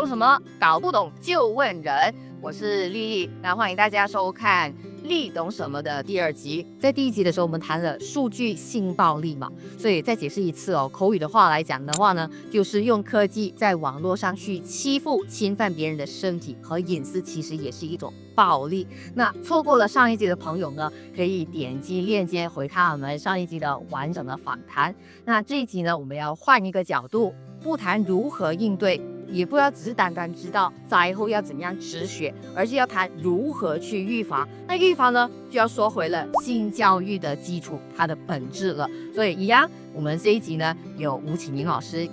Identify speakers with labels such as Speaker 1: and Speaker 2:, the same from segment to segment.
Speaker 1: 懂什么？搞不懂就问人。我是丽丽，那欢迎大家收看《丽懂什么》的第2集。在第1集的时候，我们谈了数据性暴力嘛，所以再解释一次哦。口语的话来讲的话呢，就是用科技在网络上去欺负、侵犯别人的身体和隐私，其实也是一种暴力。那错过了上一集的朋友呢，可以点击链接回看我们上一集的完整的访谈。那这一集呢，我们要换一个角度，不谈如何应对。也不要只是单单知道灾后要怎样止血，而是要谈如何去预防。那预防呢，就要说回了性教育的基础，它的本质了。所以一样，我们这一集呢有吴启明老师。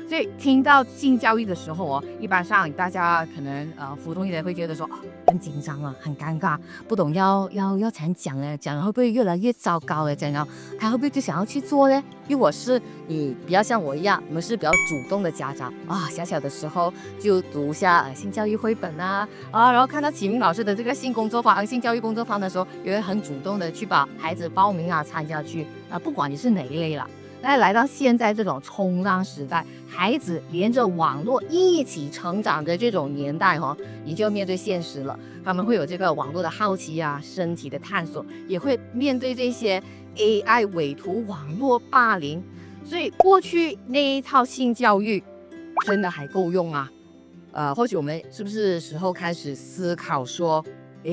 Speaker 1: 所以听到性教育的时候哦，一般上大家可能普通一点会觉得说很紧张啊，很尴尬，不懂要怎样讲呢？讲会不会越来越糟糕呢？讲他会不会就想要去做呢？如果是你比较像我一样，我们是比较主动的家长啊，小的时候就读下性教育绘本啊，然后看到启明老师的这个性教育工作坊的时候，也会很主动的去把孩子报名啊参加去啊，不管你是哪一类啦。那来到现在这种冲浪时代，孩子连着网络一起成长的这种年代你就面对现实了。他们会有这个网络的好奇啊，身体的探索，也会面对这些 AI 伪图网络霸凌。所以过去那一套性教育真的还够用吗？或许我们是不是时候开始思考说，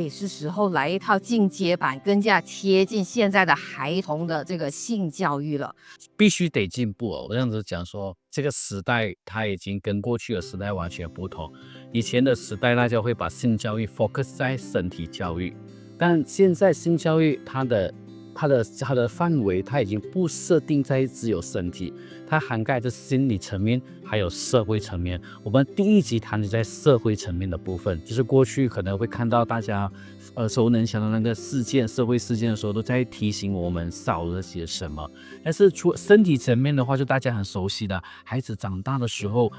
Speaker 1: 是时候来一套进阶版，更加贴近现在的孩童的这个性教育了。
Speaker 2: 必须得进步哦。我这样子讲说，这个时代它已经跟过去的时代完全不同。以前的时代，大家会把性教育 focus 在身体教育，但现在性教育它的范围，它已经不设定在只有身体，它涵盖着心理层面，还有社会层面。我们第1集谈的在社会层面的部分，就是过去可能会看到大家耳熟能详的那个社会事件的时候，都在提醒我们少了些什么。但是除身体层面的话，就大家很熟悉的，孩子长大的时候，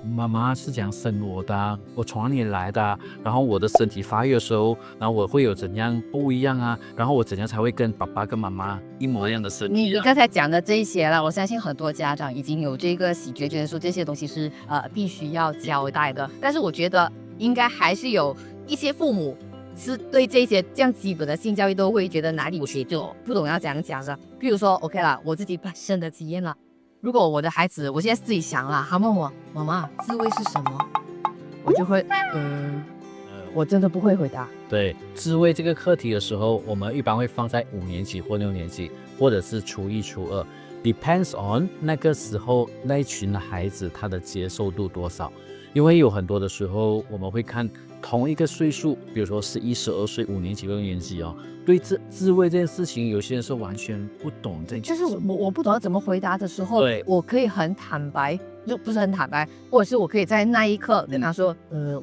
Speaker 2: 妈妈是怎样生我的，我从哪里来的，然后我的身体发育的时候，然后我会有怎样不一样啊，然后我怎样才会跟爸爸跟妈妈一模一样的身体。
Speaker 1: 你刚才讲的这一些了，我相信很多家长已经有这个喜觉，觉得说这些东西是必须要交代的。但是我觉得应该还是有一些父母是对这些这样基本的性教育都会觉得哪里有学就不懂要怎样讲的。比如说 OK 啦，我自己本身的经验啦，如果我的孩子，我现在自己想啦，他问我妈妈自慰是什么，我就会我真的不会回答。
Speaker 2: 对，自慰这个课题的时候，我们一般会放在5年级或6年级，或者是初1、初2 ，depends on 那个时候那一群的孩子他的接受度多少。因为有很多的时候，我们会看同一个岁数，比如说11、12岁，5年级、6年级对自慰这件事情，有些人是完全不懂这。
Speaker 1: 就是我不懂要怎么回答的时候，
Speaker 2: 对，
Speaker 1: 我可以很坦白，就不是很坦白，或者是我可以在那一刻跟他说，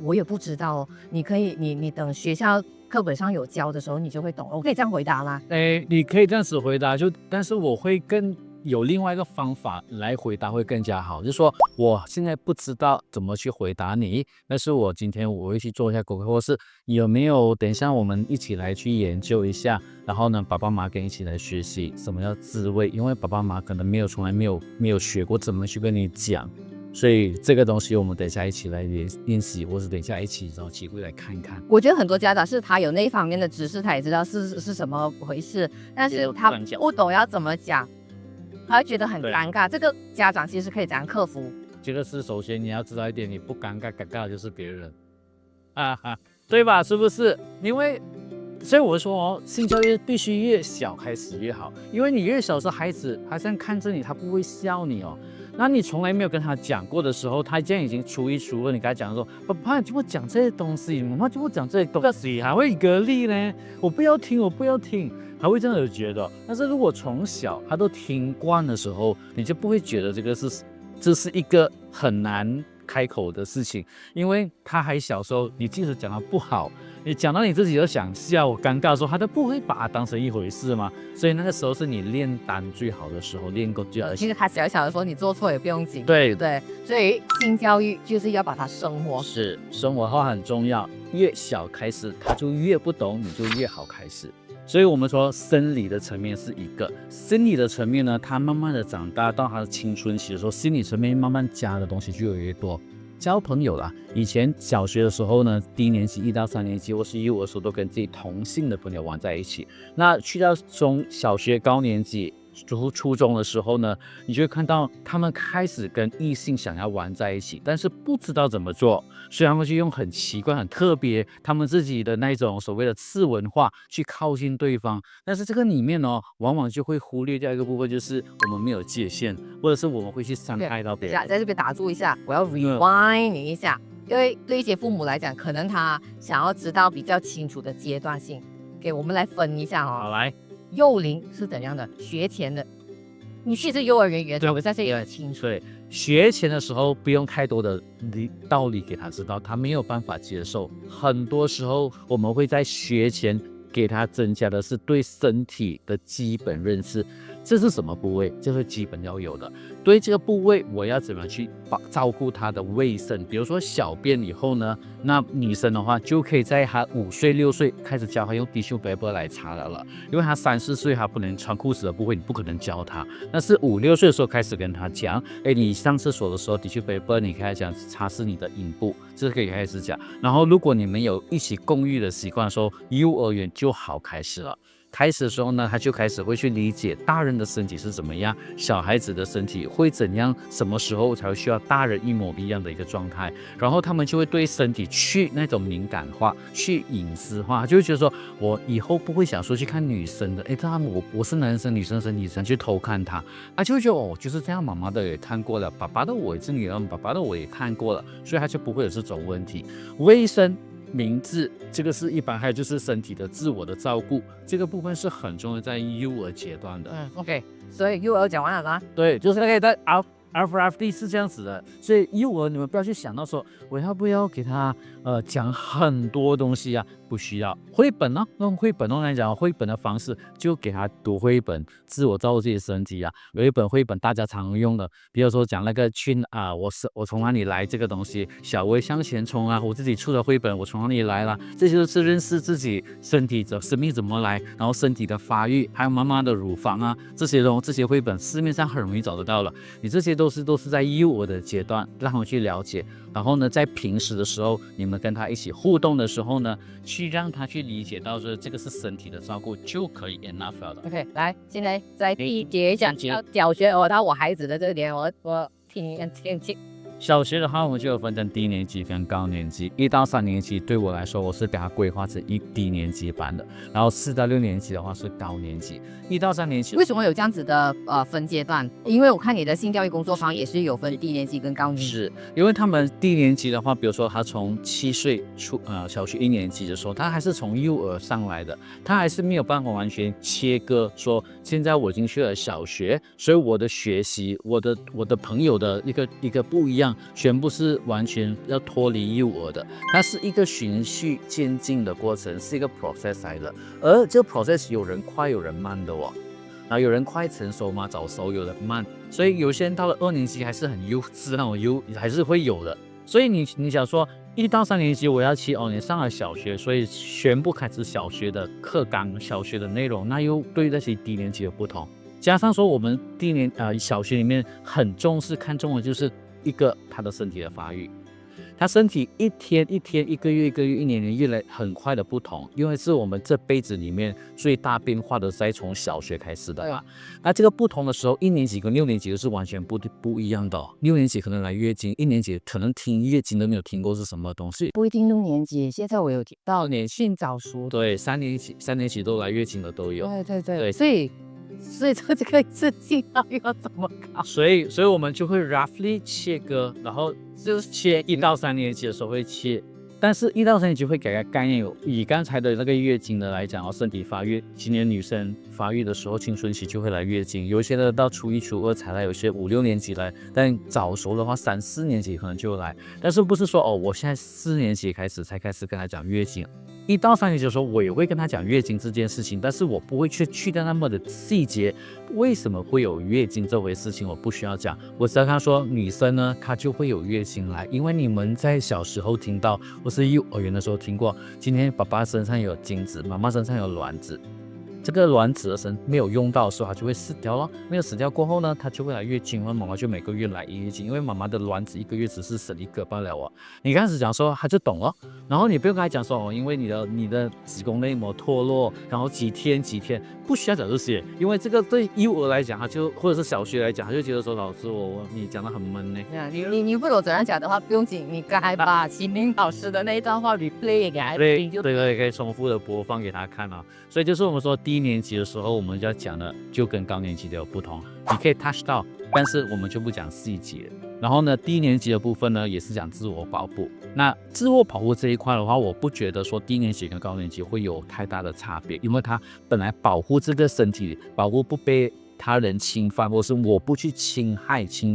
Speaker 1: 我也不知道哦，你可以，你等学校课本上有教的时候，你就会懂了。我可以这样回答吗？
Speaker 2: 你可以这样子回答，但是我会更有另外一个方法来回答会更加好，就是说我现在不知道怎么去回答你，但是今天我会去做一下功课，或是有没有等一下我们一起来去研究一下，然后呢爸爸妈妈跟一起来学习什么叫自慰，因为爸爸妈妈可能从来没有学过怎么去跟你讲，所以这个东西我们等一下一起来练习，或是等一下一起找机会来看一看。
Speaker 1: 我觉得很多家长是他有那一方面的知识，他也知道是什么回事，但是他不懂要怎么讲，他会觉得很尴尬。这个家长其实可以怎样克服？
Speaker 2: 这个是首先你要知道一点，你不尴尬，尴尬的就是别人对吧？是不是？所以我说性教育必须越小开始越好，因为你越小的时候，孩子他这样看着你，他不会笑你那你从来没有跟他讲过的时候，他现在已经初1、初2，你跟他讲说，爸爸就不讲这些东西，妈妈就不讲这些东西，还会隔离呢，我不要听，他会这样子觉得。但是如果从小他都听惯的时候，你就不会觉得这是一个很难开口的事情，因为他还小时候，你即使讲他不好，你讲到你自己都想笑，尴尬的时候，他都不会把它当成一回事嘛。所以那个时候是你练单最好的时候，练功最好的时候。
Speaker 1: 其实他小的时候，你做错也不用紧。
Speaker 2: 对，
Speaker 1: 所以性教育就是要把它生活。
Speaker 2: 是生活化很重要，越小开始他就越不懂，你就越好开始。所以我们说生理的层面是一个，心理的层面呢，他慢慢的长大到他的青春期的时候，心理层面慢慢加的东西就越多。交朋友啦，以前小学的时候呢，低年级1到3年级或是幼儿的时候，都跟自己同性的朋友玩在一起。那去到小学高年级，初中的时候呢，你就会看到他们开始跟异性想要玩在一起，但是不知道怎么做，所以他们就用很奇怪、很特别，他们自己的那种所谓的次文化去靠近对方。但是这个里面哦，往往就会忽略掉一个部分，就是我们没有界限，或者是我们会去伤害到别人。
Speaker 1: 在这边打住一下，我要 rewind 你一下，因为对一些父母来讲，可能他想要知道比较清楚的阶段性，给我们来分一下哦。
Speaker 2: 好，来。
Speaker 1: 幼龄是怎样的？学前的，你去是幼儿园，我在这里很清楚。
Speaker 2: 对，学前的时候不用太多的道理给他知道，他没有办法接受。很多时候我们会在学前给他增加的是对身体的基本认识。这是什么部位？这是基本要有的。对这个部位，我要怎么去照顾它的卫生？比如说小便以后呢，那女生的话就可以在她5岁6岁开始教她用 tissue paper 来擦了，因为她3、4岁她不能穿裤子的部位，你不可能教她。那是5、6岁的时候开始跟她讲，你上厕所的时候 tissue paper 你可以讲擦拭你的阴部，这可以开始讲。然后如果你们有一起共浴的习惯的时候，幼儿园就好开始了。开始的时候呢，他就开始会去理解大人的身体是怎么样，小孩子的身体会怎样，什么时候才会需要大人一模一样的一个状态，然后他们就会对身体去那种敏感化，去隐私化，就会觉得说我以后不会想说去看女生的，我是男生，女生身体上去偷看他，他就会觉得哦就是这样，妈妈的也看过了，爸爸的我也是女儿，爸爸的我也看过了，所以他就不会有这种问题。卫生名字，这个是一般，还有就是身体的自我的照顾，这个部分是很重要在幼儿阶段的。
Speaker 1: OK， 所以幼儿讲完了吗？
Speaker 2: 对，就是那个在 FFD 是这样子的，所以幼儿你们不要去想到说我要不要给他讲很多东西啊，不需要。绘本呢，用绘本来讲，绘本的方式就给他读绘本，自我照顾自己的身体啊。有一本绘本大家常用的，比如说讲那个我从哪里来这个东西，小微向前冲啊，我自己出的绘本，我从哪里来啦，这些都是认识自己身体的生命怎么来，然后身体的发育，还有妈妈的乳房啊，这些绘本市面上很容易找得到了。你这些都是在幼儿的阶段让他们去了解，然后呢，在平时的时候，你们跟他一起互动的时候呢，去让他去理解到说这个是身体的照顾就可以 enough 了。
Speaker 1: OK， 来，现在在第一节讲小学到我孩子的这个点，我听。
Speaker 2: 小学的话，我们就有分成低年级跟高年级。1到3年级对我来说，我是把它规划成低年级班的。然后4到6年级的话是高年级。1到3年级
Speaker 1: 为什么有这样子的分阶段？因为我看你的性教育工作坊也是有分低年级跟高年级。
Speaker 2: 是因为他们低年级的话，比如说他从7岁小学1年级的时候，他还是从幼儿上来的，他还是没有办法完全切割说现在我已经去了小学，所以我的学习，我的朋友的一个不一样。全部是完全要脱离幼儿的，它是一个循序渐进的过程，是一个 process 来的。而这个 process 有人快有人慢的哦，然后有人快成熟嘛，早熟，有人慢，所以有些人到了2年级还是很幼稚那种还是会有的。所以你想说1到3年级我要去你上了小学，所以全部开始小学的课纲、小学的内容，那又对那些低年级的不同。加上说我们小学里面很重视看重的就是一个他的身体的发育，他身体一天一天、一个月一个月、一年年越来很快的不同，因为是我们这辈子里面最大变化的在从小学开始的嘛。那这个不同的时候，1年级跟6年级是完全不一样的哦。6年级可能来月经，1年级可能听月经都没有听过是什么东西。
Speaker 1: 不一定6年级，现在我有听到训早熟，
Speaker 2: 对，3年级都来月经的都有。
Speaker 1: 对，所以这个性教育要怎么搞？
Speaker 2: 所以我们就会 roughly 切割，然后就是切1到3年级的时候会切，但是1到3年级会给个概念，以刚才的那个月经的来讲身体发育，今年女生发育的时候青春期就会来月经，有一些的到初1、初2才来，有些5、6年级来，但早熟的话3、4年级可能就来，但是不是说我现在4年级才开始跟他讲月经。1到3年级的时候，我也会跟他讲月经这件事情，但是我不会去到那么的细节。为什么会有月经这回事情，我不需要讲。我只要跟他说，女生呢，她就会有月经来，因为你们在小时候听到，或是幼儿园的时候听过，今天爸爸身上有精子，妈妈身上有卵子。这个卵子的神没有用到的时候，它就会死掉了。没有死掉过后呢，它就会来月经了，妈妈就每个月来一月经，因为妈妈的卵子一个月只是生一个罢了哦。你开始讲说，他就懂了，然后你不用跟他讲说哦，因为你的子宫内膜脱落，然后几天，不需要讲这些，因为这个对幼儿来讲，他就或者是小学来讲，他就觉得说老师你讲得很闷呢。
Speaker 1: 你不懂怎样讲的话，不用紧，你刚才把启明老师的那一段话 replay 给他听就
Speaker 2: 对，可以重复的播放给他看啊。所以就是我们说低年级的时候，我们要讲的就跟高年级的有不同，你可以 touch 到，但是我们就不讲细节。然后呢，低年级的部分呢，也是讲自我保护。那自我保护这一块的话，我不觉得说低年级跟高年级会有太大的差别，因为他本来保护这个身体，保护不被他人侵犯，或是我不去侵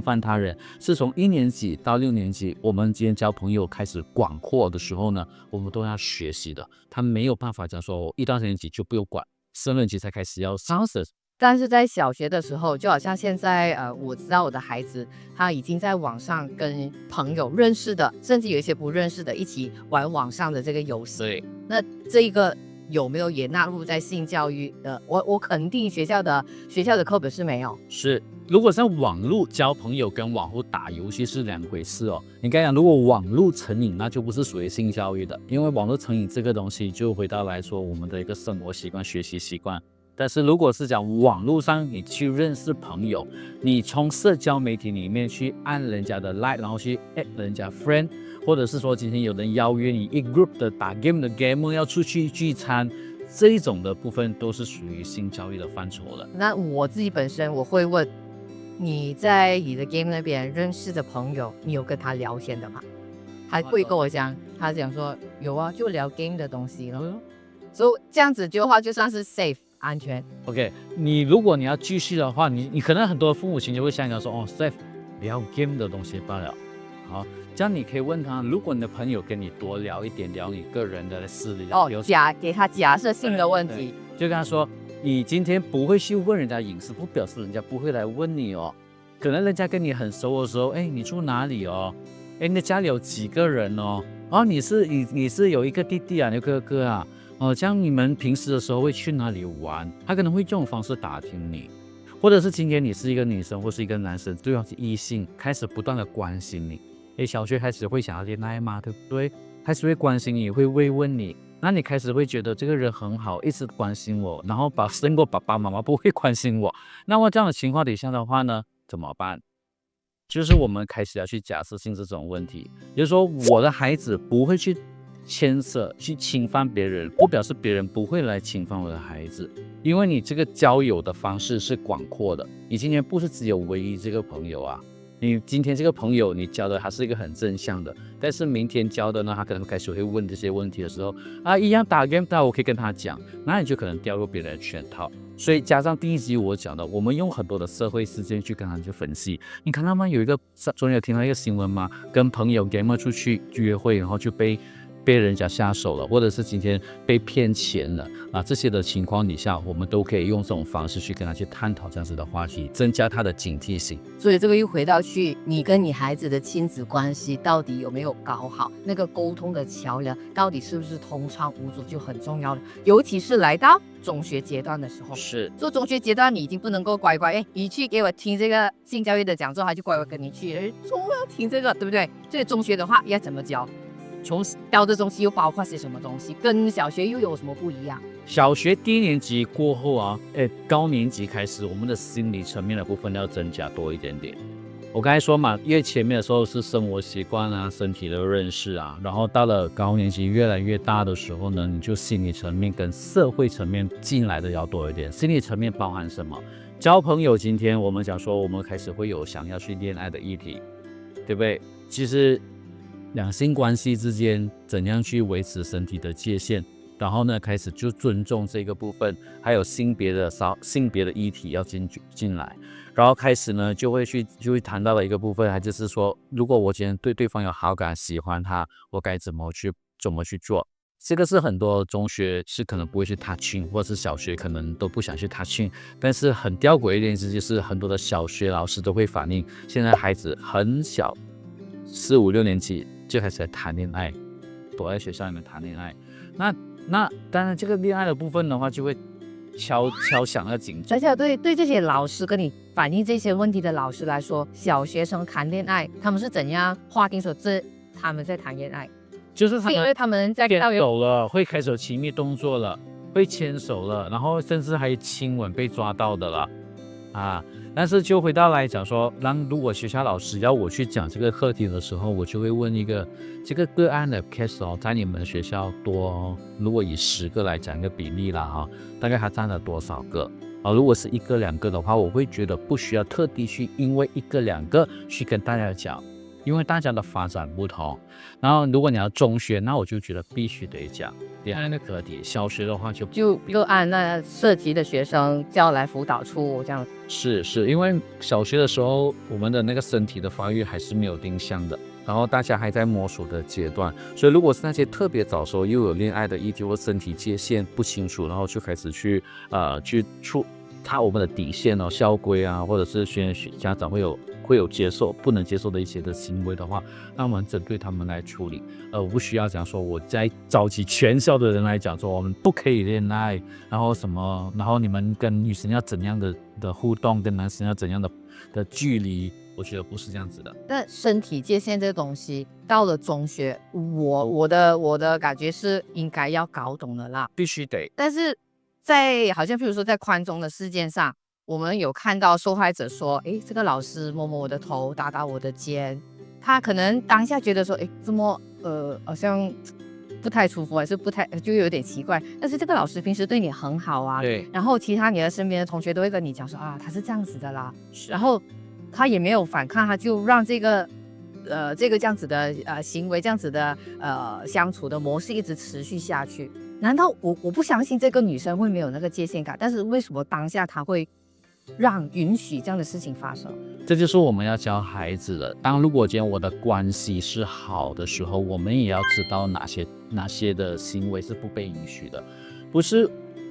Speaker 2: 犯他人，是从1年级到6年级，我们今天交朋友开始广阔的时候呢，我们都要学习的。他没有办法讲说1到3年级就不用管，4年级才开始要上色。
Speaker 1: 但是在小学的时候，就好像现在我知道我的孩子他已经在网上跟朋友认识的，甚至有一些不认识的一起玩网上的这个游戏。
Speaker 2: 对，
Speaker 1: 那这一个有没有也纳入在性教育的？我肯定学校的课本是没有。
Speaker 2: 是，如果在网络交朋友跟网络打游戏是两回事哦。你刚才讲，如果网络成瘾，那就不是属于性教育的，因为网络成瘾这个东西就回到来说我们的一个生活习惯、学习习惯。但是如果是讲网络上你去认识朋友，你从社交媒体里面去按人家的 like， 然后去 add 人家 friend， 或者是说今天有人邀约你一 group 的打 game 的 gamer 要出去聚餐，这一种的部分都是属于性教育的范畴了。
Speaker 1: 那我自己本身我会问，你在你的 game 那边认识的朋友，你有跟他聊天的吗？他会跟我讲，他讲说有啊，就聊 game 的东西了。所以这样子的话就算是 safe。安全
Speaker 2: ，OK。如果你要继续的话，你可能很多父母亲就会想说，哦 ，safe 聊 game 的东西罢了。好，这样你可以问他，如果你的朋友跟你多聊一点，聊你个人的私理，
Speaker 1: 给他假设性的问题，
Speaker 2: 就跟他说，你今天不会去问人家隐私，不表示人家不会来问你哦。可能人家跟你很熟的时候，你住哪里哦？你的家里有几个人哦？你是有一个弟弟啊，有个哥哥啊？这样你们平时的时候会去哪里玩？他可能会这种方式打听你，或者是今天你是一个女生或是一个男生，对方是异性，开始不断的关心你。小学开始会想要恋爱吗？对不对？开始会关心你，会慰问你，那你开始会觉得这个人很好，一直关心我，然后胜过爸爸妈妈不会关心我。那么这样的情况底下的话呢，怎么办？就是我们开始要去假设性这种问题，也就是说我的孩子不会去牵涉去侵犯别人，不表示别人不会来侵犯我的孩子，因为你这个交友的方式是广阔的，你今天不是只有唯一这个朋友啊，你今天这个朋友你交的他是一个很正向的，但是明天交的呢，他可能开始会问这些问题的时候一样打 game 我可以跟他讲，那你就可能掉入别人的圈套。所以加上第一集我讲的，我们用很多的社会事件去跟他去分析。你看他们有一个昨天有听到一个新闻吗？跟朋友 gamer 出去约会，然后就被人家下手了，或者是今天被骗钱了这些的情况底下，我们都可以用这种方式去跟他去探讨这样子的话题，增加他的警惕性。
Speaker 1: 所以这个又回到去你跟你孩子的亲子关系到底有没有搞好，那个沟通的桥梁到底是不是通畅无阻就很重要了，尤其是来到中学阶段的时候。
Speaker 2: 是，
Speaker 1: 做中学阶段你已经不能够乖乖你去给我听这个性教育的讲座，他就乖乖跟你去总要听这个，对不对？所以中学的话要怎么教？从教的东西又包括些什么东西，跟小学又有什么不一样？
Speaker 2: 小学低年级过后高年级开始，我们的心理层面的部分要增加多一点点。我刚才说嘛，越前面的时候是生活习惯啊、身体的认识啊，然后到了高年级越来越大的时候呢，你就心理层面跟社会层面进来的要多一点。心理层面包含什么？交朋友，今天我们讲说，我们开始会有想要去恋爱的议题，对不对？其实两性关系之间怎样去维持身体的界限，然后呢，开始就尊重这个部分，还有性别的议题要进来，然后开始呢就会谈到的一个部分，还就是说，如果我今天对对方有好感，喜欢他，我该怎么去做？这个是很多中学是可能不会去 touching， 或者是小学可能都不想去 touching， 但是很吊诡一点就是很多的小学老师都会反映，现在孩子很小，4、5、6年级就开始在谈恋爱，躲在学校里面谈恋爱。那当然这个恋爱的部分的话，就会敲响那个警钟。
Speaker 1: 而且对这些老师跟你反映这些问题的老师来说，小学生谈恋爱，他们是怎样划定说他们在谈恋爱？
Speaker 2: 就是他们
Speaker 1: 因为他们在
Speaker 2: 牵
Speaker 1: 校园
Speaker 2: 手了，会开始有亲密动作了，会牵手了，然后甚至还亲吻被抓到的了啊。但是就回到来讲说，如果学校老师要我去讲这个课题的时候，我就会问一个这个个案的 case 哦，在你们学校多哦，如果以10个来讲一个比例啦哈，大概它占了多少个？如果是1个2个的话，我会觉得不需要特地去因为1个2个去跟大家讲，因为大家的发展不同。然后如果你要中学，那我就觉得必须得讲恋爱的课题。小学的话就
Speaker 1: 按那涉及的学生叫来辅导处这样。
Speaker 2: 是因为小学的时候，我们的那个身体的发育还是没有定向的，然后大家还在摸索的阶段，所以如果是那些特别早熟又有恋爱的议题或身体界限不清楚，然后就开始去触我们的底线哦，校规啊，或者是家长会有接受不能接受的一些的行为的话，那我们针对他们来处理，不需要讲说我在召集全校的人来讲说我们不可以恋爱，然后什么，然后你们跟女生要怎样的互动，跟男生要怎样的距离，我觉得不是这样子的。
Speaker 1: 但身体界限这个东西，到了中学，我的感觉是应该要搞懂了啦，
Speaker 2: 必须得。
Speaker 1: 但是好像譬如说在宽中的事件上，我们有看到受害者说，诶，这个老师摸摸我的头，打打我的肩，他可能当下觉得说，诶，这么好像不太舒服，还是就有点奇怪。但是这个老师平时对你很好啊，
Speaker 2: 对，
Speaker 1: 然后其他你的身边的同学都会跟你讲说啊，他是这样子的啦，然后他也没有反抗，他就让这个这样子的行为，这样子的相处的模式一直持续下去。难道我不相信这个女生会没有那个界限感？但是为什么当下她会允许这样的事情发生？
Speaker 2: 这就是我们要教孩子的。如果今天我的关系是好的时候，我们也要知道哪些的行为是不被允许的，不是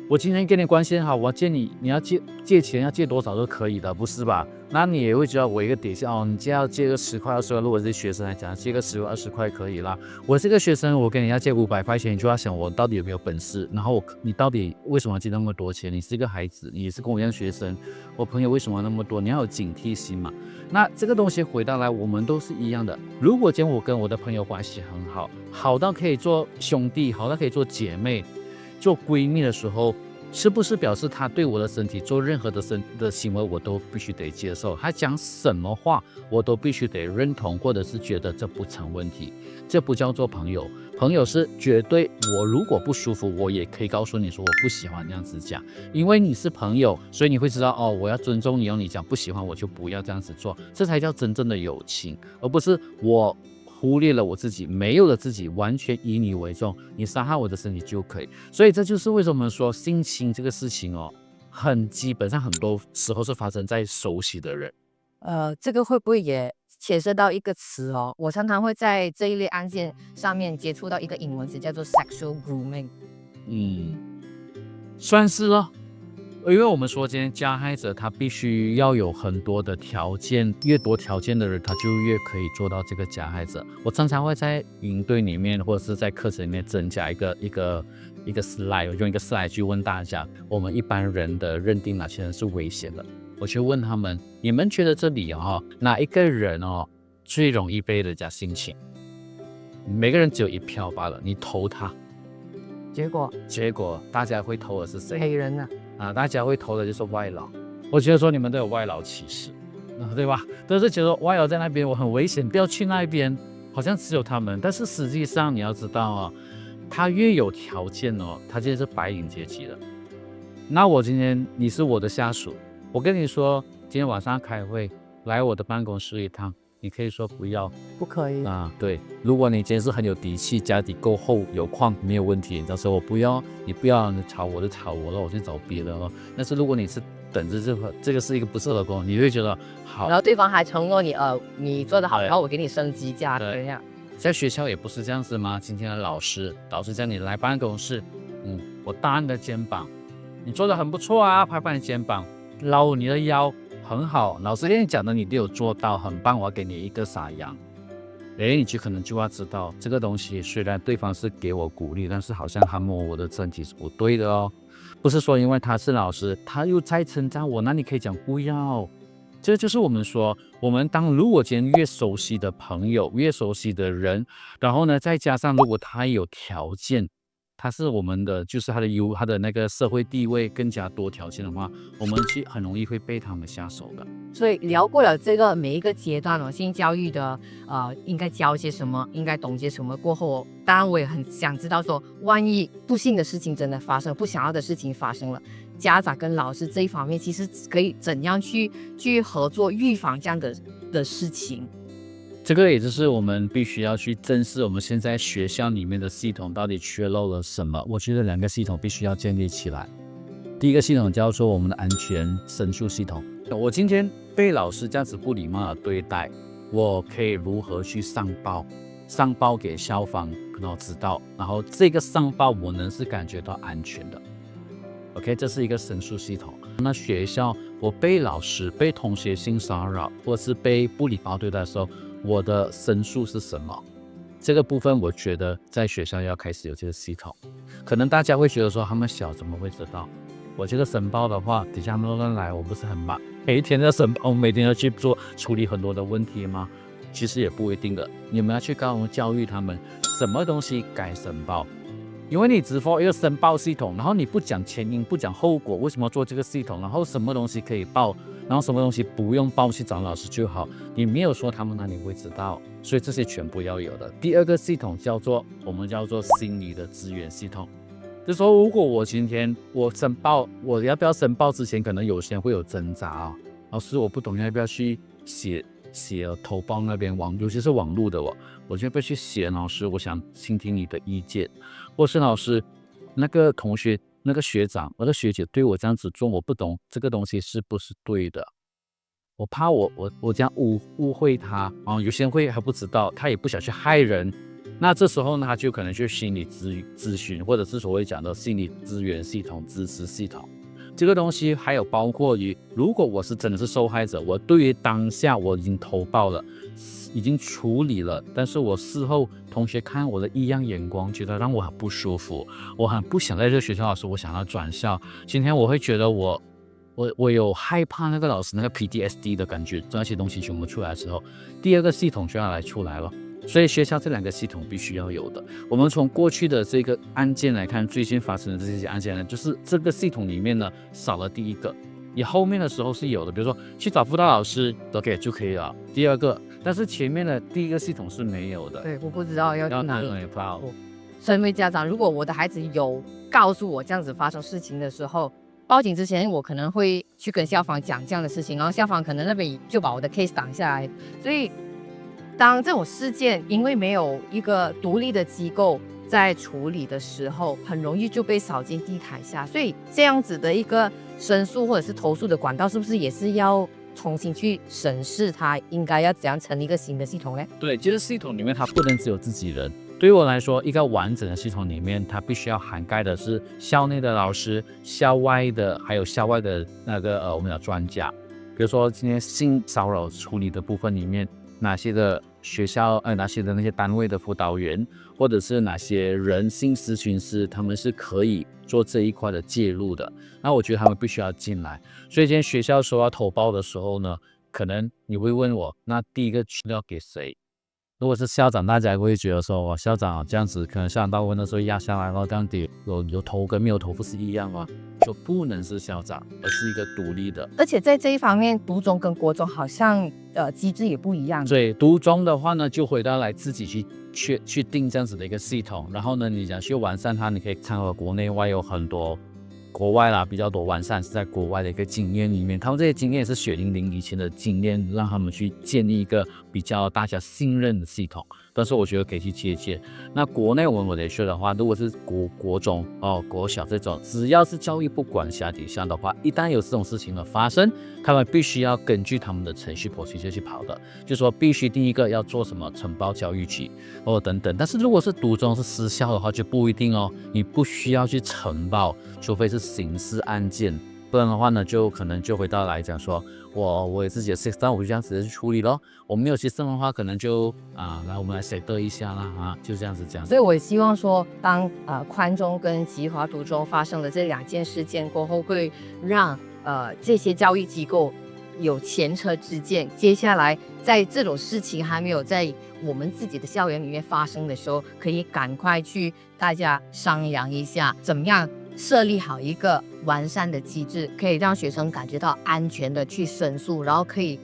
Speaker 2: 我今天跟你关系很好，我借你要借钱要借多少都可以的，不是吧？那你也会知道我一个底线哦，你要借个10块20块，如果是学生来讲，借个10块20块可以啦。我这个学生，我跟你要借500块钱，你就要想我到底有没有本事，然后你到底为什么要借那么多钱？你是一个孩子，你也是跟我一样学生，我朋友为什么那么多？你要有警惕心嘛。那这个东西回到来，我们都是一样的。如果今天我跟我的朋友关系很好，好到可以做兄弟，好到可以做姐妹，做闺蜜的时候，是不是表示他对我的身体做任何的行为，我都必须得接受？他讲什么话，我都必须得认同，或者是觉得这不成问题？这不叫做朋友。朋友是绝对，我如果不舒服，我也可以告诉你说我不喜欢这样子讲，因为你是朋友，所以你会知道哦，我要尊重你哦，你讲不喜欢我就不要这样子做，这才叫真正的友情，而不是我忽略了我自己，没有了自己，完全以你为重，你伤害我的身体就可以。所以这就是为什么说性侵这个事情哦，基本上很多时候是发生在熟悉的人。
Speaker 1: 这个会不会也牵涉到一个词哦？我常常会在这一类案件上面接触到一个英文词，叫做 sexual grooming。
Speaker 2: 算是咯。因为我们说今天加害者他必须要有很多的条件，越多条件的人他就越可以做到这个加害者。我常常会在营队里面或者是在课程里面增加一个 slide， 我用一个 slide 去问大家，我们一般人的认定哪些人是危险的。我去问他们，你们觉得这里哪一个人最容易被人家性侵？每个人只有1票罢了，你投他。结果大家会投的是谁？
Speaker 1: 黑人
Speaker 2: 大家会投的就是外劳。我觉得说你们都有外劳歧视，对吧？都是觉得外劳在那边我很危险，不要去那边，好像只有他们。但是实际上你要知道他越有条件他就是白领阶级了。那我今天你是我的下属，我跟你说今天晚上开会，来我的办公室一趟，你可以说不要，
Speaker 1: 不可以
Speaker 2: 对，如果你今天是很有底气，家底够厚有矿，没有问题，你说我不要，你不要，你吵我就吵我了，我就找别的但是如果你是等着这个是一个不适合的工作，你会觉得好，
Speaker 1: 然后对方还承诺你做得好，然后我给你升级加这样。
Speaker 2: 在学校也不是这样子吗？今天的老师叫你来办公室，我搭你的肩膀，你做得很不错啊，拍拍你肩膀，捞你的腰。很好，老师跟你讲的你都有做到，很棒，我要给你一个撒羊。你可能就要知道这个东西，虽然对方是给我鼓励，但是好像他摸我的身体是不对的不是说因为他是老师，他又在称赞我，那你可以讲不要。这就是我们说，我们如果今天越熟悉的朋友，越熟悉的人，然后呢，再加上如果他有条件，他是我们的，就是他的那个社会地位更加多条件的话，我们很容易会被他们下手的。
Speaker 1: 所以聊过了这个每一个阶段性教育的应该教些什么，应该懂些什么过后，当然我也很想知道说，万一不幸的事情真的发生，不想要的事情发生了，家长跟老师这一方面其实可以怎样去合作预防这样的事情。
Speaker 2: 这个也就是我们必须要去正视我们现在学校里面的系统到底缺漏了什么。我觉得2个系统必须要建立起来。第一个系统叫做我们的安全申诉系统。我今天被老师这样子不礼貌的对待，我可以如何去上报给校方，然后知道，然后这个上报我能是感觉到安全的。OK， 这是一个申诉系统。那学校我被老师、被同学性骚扰，或是被不礼貌对待的时候，我的申诉是什么？这个部分我觉得在学校要开始有这个系统。可能大家会觉得说他们小怎么会知道？我这个申报的话，底下他们乱来，我不是很忙，每一天要申报，每天要去处理很多的问题吗？其实也不一定的。你们要去教育他们什么东西该申报。因为你只 for 一个申报系统，然后你不讲前因，不讲后果，为什么做这个系统，然后什么东西可以报，然后什么东西不用报，去找老师就好，你没有说他们哪里会知道，所以这些全部要有的。第二个系统我们叫做心理的资源系统，就是说如果我今天申报，我要不要申报之前，可能有些人会有挣扎老师我不懂要不要去写投报那边尤其是网络的我就不去写，老师我想倾听你的意见，或是老师那个同学那个学长那个学姐对我这样子做，我不懂这个东西是不是对的，我怕我这样误会他有些人会还不知道，他也不想去害人，那这时候呢他就可能去心理咨询，或者是所谓讲的心理资源系统支持系统。这个东西还有包括于，如果我是真的是受害者，我对于当下我已经投报了，已经处理了，但是我事后同学看我的异样眼光，觉得让我很不舒服，我很不想在这个学校，老师我想要转校。今天我会觉得我有害怕那个老师那个 PTSD 的感觉，这些东西全部出来的时候，第二个系统就要出来了。所以学校这2个系统必须要有的。我们从过去的这个案件来看，最近发生的这些案件呢，就是这个系统里面呢少了第一个，你后面的时候是有的，比如说去找辅导老师 OK 就可以了。第二个，但是前面的第一个系统是没有的。
Speaker 1: 对，我不知道要哪里
Speaker 2: 报。
Speaker 1: 身为家长，如果我的孩子有告诉我这样子发生事情的时候，报警之前我可能会去跟校方讲这样的事情，然后校方可能那边就把我的 case 挡下来，所以当这种事件因为没有一个独立的机构在处理的时候，很容易就被扫进地毯下。所以这样子的一个申诉或者是投诉的管道，是不是也是要重新去审视它应该要怎样成立一个新的系统呢？
Speaker 2: 对，其实系统里面它不能只有自己人。对于我来说，一个完整的系统里面，它必须要涵盖的是校内的老师、校外的，还有校外的那个我们的专家。比如说今天性骚扰处理的部分里面，哪些的学校哪些的那些单位的辅导员，或者是哪些人性咨询师，他们是可以做这一块的介入的。那我觉得他们必须要进来。所以今天学校说要投报的时候呢，可能你会问我，那第一个要给谁？如果是校长，大家会觉得说，校长这样子，可能校长到问的时候压下来了，这样子有投跟没有投不是一样吗？就不能是校长，而是一个独立的。
Speaker 1: 而且在这一方面，读中跟国中好像机制也不一样。
Speaker 2: 所以读中的话呢，就回到来自己去定这样子的一个系统，然后呢，你想去完善它，你可以参考国内外有很多。国外啦比较多完善是在国外的一个经验里面，他们这些经验是血淋淋以前的经验，让他们去建立一个比较大家信任的系统。但是我觉得可以去借鉴。那国内我们来说的话，如果是国中国小这种，只要是教育部管辖底下的话，一旦有这种事情的发生，他们必须要根据他们的程序 procedure 去跑的，就是说必须第一个要做什么呈报教育局等等。但是如果是读中是私校的话，就不一定你不需要去呈报，除非是刑事案件不然的话呢，就可能就回到来讲说，我有自己的 system，我就这样子去处理咯。我没有 system 的话，可能就来我们来 settle 一下啦就这样子讲。
Speaker 1: 所以我也希望说，当宽中跟吉华独中发生了这2件事件过后，会让这些教育机构有前车之鉴。接下来在这种事情还没有在我们自己的校园里面发生的时候，可以赶快去大家商量一下，怎么样设立好一个完善的机制，可以让学生感觉到安全的去申诉，然后可以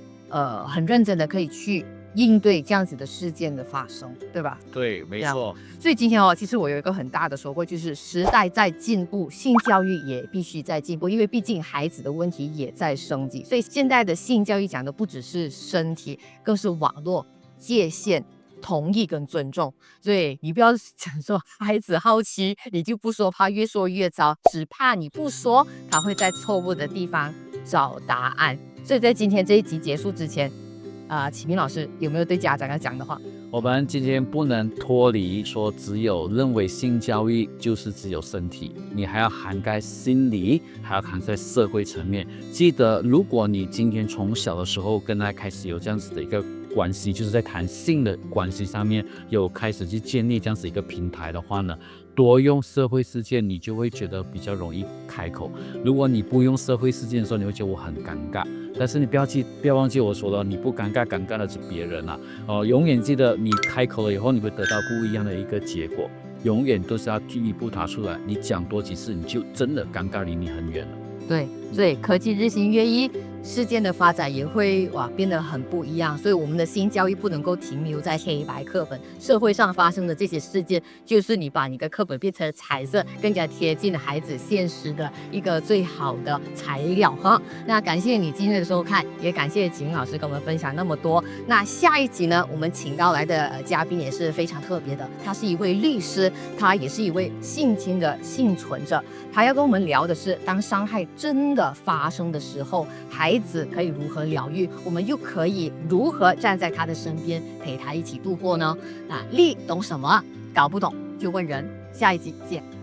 Speaker 1: 很认真的可以去应对这样子的事件的发生，对吧？
Speaker 2: 对，没错。
Speaker 1: 所以今天其实我有一个很大的收获，就是时代在进步，性教育也必须在进步，因为毕竟孩子的问题也在升级。所以现在的性教育讲的不只是身体，更是网络界限、同意跟尊重。所以你不要讲说孩子好奇你就不说，怕越说越糟，只怕你不说他会在错误的地方找答案。所以在今天这一集结束之前，启明老师有没有对家长要讲的话？
Speaker 2: 我们今天不能脱离说只有认为性教育就是只有身体，你还要涵盖心理，还要涵盖社会层面。记得，如果你今天从小的时候跟他开始有这样子的一个关系，就是在谈性的关系上面有开始去建立这样子一个平台的话呢，多用社会事件，你就会觉得比较容易开口。如果你不用社会事件的时候，你会觉得我很尴尬。但是你不要忘记我说了，你不尴尬，尴尬的是别人永远记得，你开口了以后，你会得到不一样的一个结果。永远都是要第一步踏出来，你讲多几次，你就真的尴尬离你很远了。
Speaker 1: 对，所以科技日新月异，事件的发展也会变得很不一样。所以我们的性教育不能够停留在黑白课本，社会上发生的这些事件，就是你把你的课本变成彩色，更加贴近孩子现实的一个最好的材料哈。那感谢你今天的收看，也感谢启明老师跟我们分享那么多。那下一集呢，我们请到来的嘉宾也是非常特别的，他是一位律师，他也是一位性侵的幸存者。他要跟我们聊的是，当伤害真的发生的时候，孩子可以如何疗愈，我们又可以如何站在他的身边陪他一起度过呢？那力懂什么？搞不懂就问人。下一集见。